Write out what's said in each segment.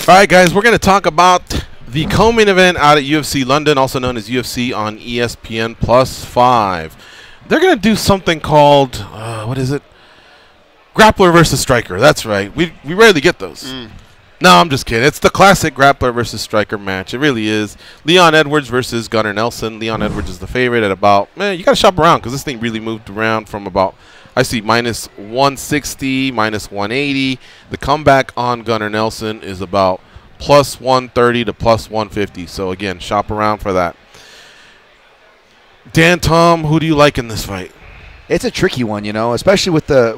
All right, guys, we're going to talk about the co-main event out at UFC London, also known as UFC on ESPN +5. They're going to do something called, what is it? Grappler versus striker. That's right. We rarely get those. No, I'm just kidding. It's the classic grappler versus striker match. It really is. Leon Edwards versus Gunnar Nelson. Leon Edwards is the favorite at about, you got to shop around because this thing really moved around from about, I see, minus 160, minus 180. The comeback on Gunnar Nelson is about plus 130 to plus 150. So, again, shop around for that. Dan, Tom, who do you like in this fight? It's a tricky one, especially with the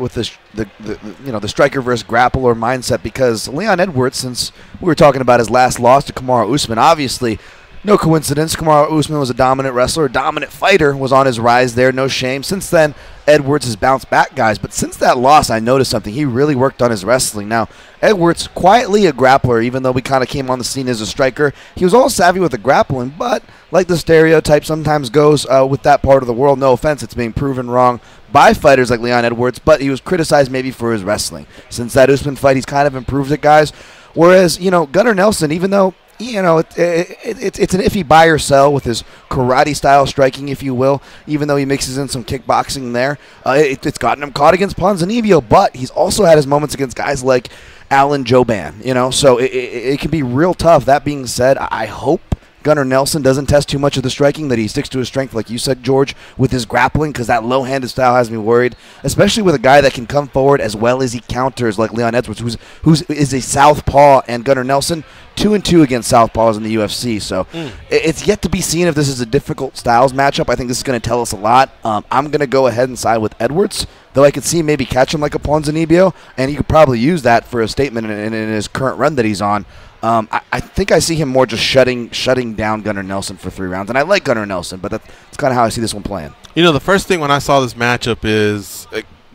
striker versus grappler mindset, because Leon Edwards, since we were talking about his last loss to Kamaru Usman, obviously no coincidence. Kamaru Usman was a dominant wrestler, a dominant fighter, was on his rise there, no shame. Since then, Edwards has bounced back, guys. But since that loss, I noticed something. He really worked on his wrestling. Now, Edwards, quietly a grappler, even though we kind of came on the scene as a striker. He was all savvy with the grappling, but like the stereotype sometimes goes with that part of the world, no offense, it's being proven wrong by fighters like Leon Edwards, but he was criticized maybe for his wrestling. Since that Usman fight, he's kind of improved it, guys. Whereas, Gunnar Nelson, even though it's an iffy buy or sell with his karate-style striking, if you will, even though he mixes in some kickboxing there. It's gotten him caught against Ponzinibbio, but he's also had his moments against guys like Alan Jouban, so it can be real tough. That being said, I hope Gunnar Nelson doesn't test too much of the striking, that he sticks to his strength, like you said, George, with his grappling, because that low-handed style has me worried, especially with a guy that can come forward as well as he counters, like Leon Edwards, who is a southpaw, and Gunnar Nelson, 2-2 against southpaws in the UFC. So it's yet to be seen if this is a difficult styles matchup. I think this is going to tell us a lot. I'm going to go ahead and side with Edwards, though I could see him maybe catch him like a Ponzinibbio, and he could probably use that for a statement in his current run that he's on. I think I see him more just shutting down Gunnar Nelson for 3 rounds. And I like Gunnar Nelson, but that's kind of how I see this one playing. The first thing when I saw this matchup is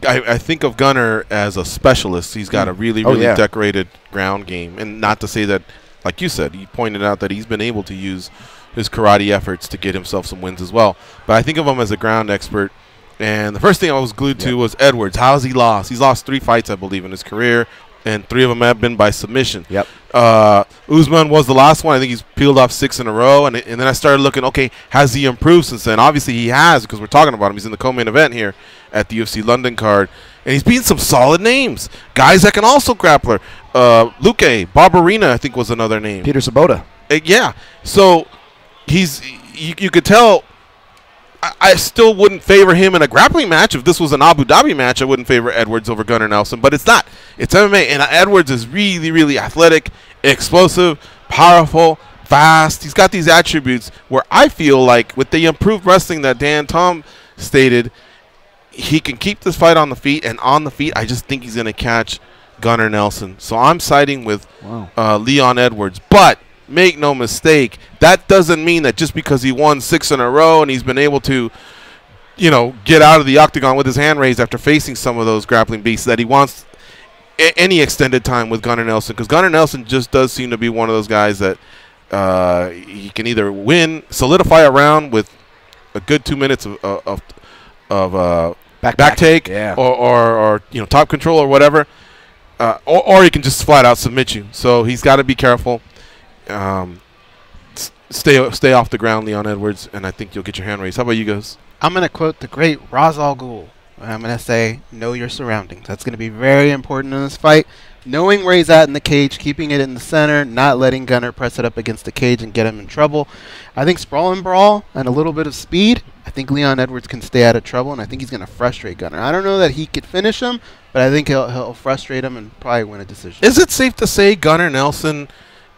I think of Gunnar as a specialist. He's got a really decorated ground game. And not to say that, like you said, you pointed out that he's been able to use his karate efforts to get himself some wins as well. But I think of him as a ground expert. And the first thing I was glued to was Edwards. How has he lost? He's lost 3 fights, I believe, in his career, and 3 of them have been by submission. Yep. Usman was the last one. I think he's peeled off 6 in a row. And then I started looking, okay, has he improved since then? Obviously he has, because we're talking about him. He's in the co-main event here at the UFC London card. And he's beaten some solid names. Guys that can also grappler. Luque, Barbarina, I think was another name. Peter Sabota. Yeah. So you could tell I still wouldn't favor him in a grappling match. If this was an Abu Dhabi match, I wouldn't favor Edwards over Gunnar Nelson. But it's not. It's MMA. And Edwards is really, really athletic, explosive, powerful, fast. He's got these attributes where I feel like with the improved wrestling that Dan Tom stated, he can keep this fight on the feet. And on the feet, I just think he's going to catch Gunnar Nelson. So I'm siding with Leon Edwards. But make no mistake, that doesn't mean that just because he won 6 in a row and he's been able to, get out of the octagon with his hand raised after facing some of those grappling beasts, that he wants any extended time with Gunnar Nelson. Because Gunnar Nelson just does seem to be one of those guys that he can either win, solidify a round with a good 2 minutes of back take, or top control or whatever, or he can just flat out submit you. So he's got to be careful. Stay off the ground, Leon Edwards, and I think you'll get your hand raised. How about you guys? I'm going to quote the great Ra's al Ghul. I'm going to say, know your surroundings. That's going to be very important in this fight. Knowing where he's at in the cage, keeping it in the center, not letting Gunnar press it up against the cage and get him in trouble. I think sprawl and brawl and a little bit of speed, I think Leon Edwards can stay out of trouble, and I think he's going to frustrate Gunnar. I don't know that he could finish him, but I think he'll frustrate him and probably win a decision. Is it safe to say Gunnar Nelson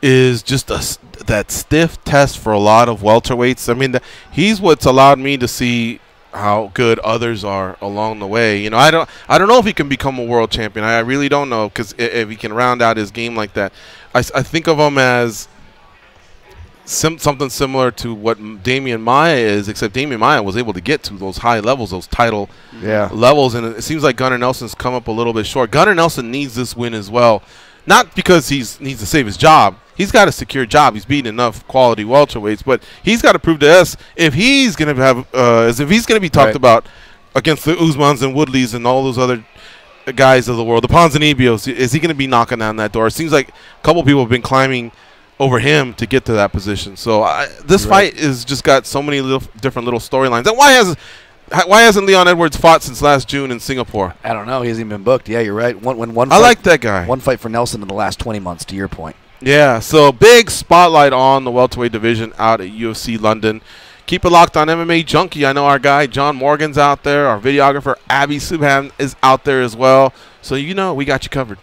is just that stiff test for a lot of welterweights? I mean, he's what's allowed me to see how good others are along the way. I don't know if he can become a world champion. I really don't know, because if he can round out his game like that, I think of him as something similar to what Damian Maia is, except Damian Maia was able to get to those high levels, those title levels, and it seems like Gunnar Nelson's come up a little bit short. Gunnar Nelson needs this win as well, not because he needs to save his job. He's got a secure job. He's beaten enough quality welterweights, but he's got to prove to us if he's going to have, as if he's going to be talked about against the Usmans and Woodleys and all those other guys of the world, the Ponzinibbio's, is he going to be knocking on that door? It seems like a couple people have been climbing over him to get to that position. So this fight is just got so many different little storylines. And why hasn't Leon Edwards fought since last June in Singapore? I don't know. He hasn't even been booked. Yeah, you're right. I like that guy. One fight for Nelson in the last 20 months, to your point. Yeah, so big spotlight on the welterweight division out at UFC London. Keep it locked on MMA Junkie. I know our guy John Morgan's out there. Our videographer Abby Subhan is out there as well. So you know we got you covered.